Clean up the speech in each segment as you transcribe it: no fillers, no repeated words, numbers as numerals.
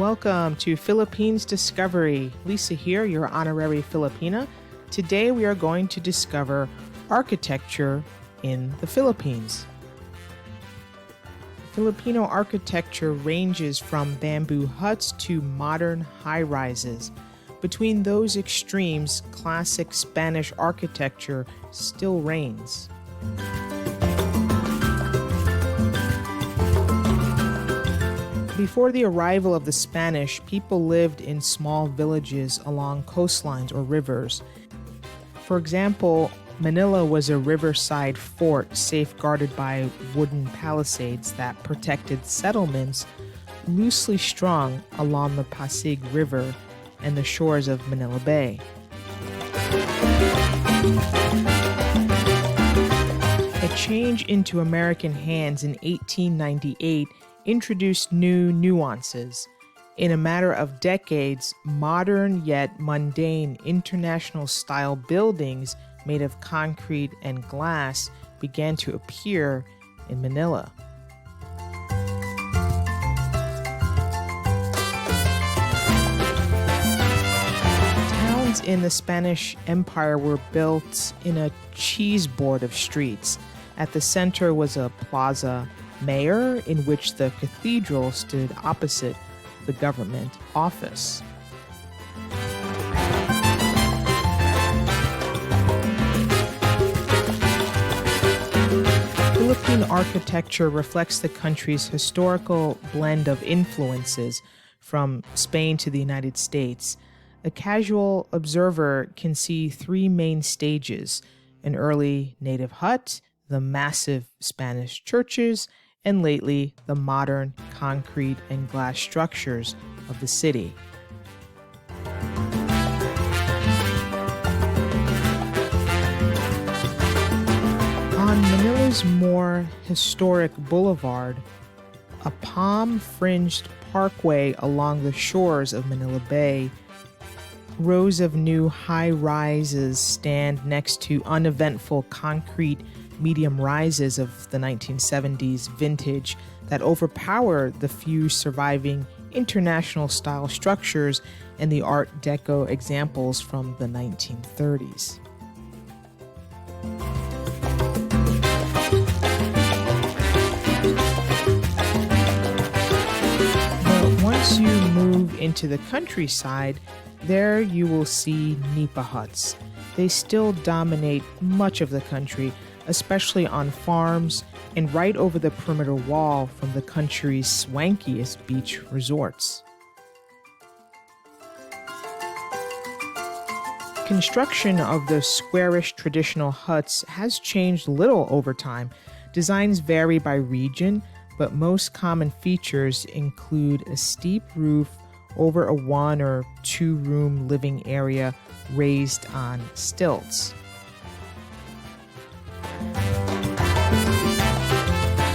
welcome to Philippines Discovery. Lisa here, your honorary Filipina. Today we are going to discover architecture in the Philippines. Filipino architecture ranges from bamboo huts to modern high-rises. Between those extremes, classic Spanish architecture still reigns. Before the arrival of the Spanish, people lived in small villages along coastlines or rivers. For example, Manila was a riverside fort safeguarded by wooden palisades that protected settlements loosely strung along the Pasig River and the shores of Manila Bay. A change into American hands in 1898 introduced new nuances. In a matter of decades, modern yet mundane international-style buildings made of concrete and glass began to appear in Manila. Towns in the Spanish Empire were built in a cheese board of streets. At the center was a plaza mayor in which the cathedral stood opposite the government office. Philippine architecture reflects the country's historical blend of influences from Spain to the United States. A casual observer can see three main stages: an early native hut, the massive Spanish churches, and lately, the modern concrete and glass structures of the city. On Manila's more historic boulevard, a palm-fringed parkway along the shores of Manila Bay, rows of new high-rises stand next to uneventful concrete medium rises of the 1970s vintage that overpower the few surviving international-style structures and the Art Deco examples from the 1930s. But once you move into the countryside, there you will see nipa huts. They still dominate much of the country, especially on farms and right over the perimeter wall from the country's swankiest beach resorts. Construction of the squarish traditional huts has changed little over time. Designs vary by region, but most common features include a steep roof over a 1 or 2 room living area raised on stilts.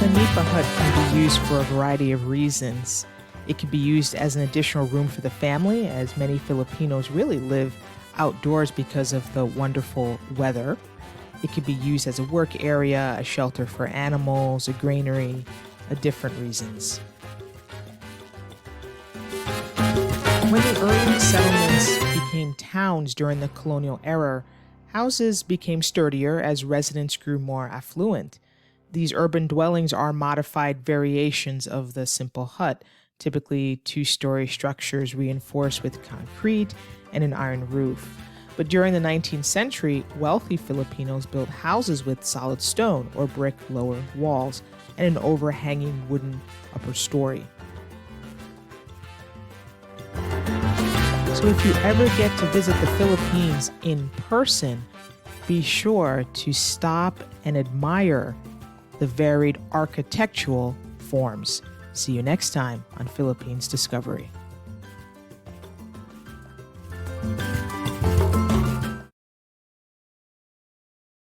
The nipa hut can be used for a variety of reasons. It can be used as an additional room for the family, as many Filipinos really live outdoors because of the wonderful weather. It can be used as a work area, a shelter for animals, a granary, different reasons. When the early settlements became towns during the colonial era, houses became sturdier as residents grew more affluent. These urban dwellings are modified variations of the simple hut, typically 2-story structures reinforced with concrete and an iron roof. But during the 19th century, wealthy Filipinos built houses with solid stone or brick lower walls and an overhanging wooden upper story. So if you ever get to visit the Philippines in person, be sure to stop and admire the varied architectural forms. See you next time on Philippines Discovery.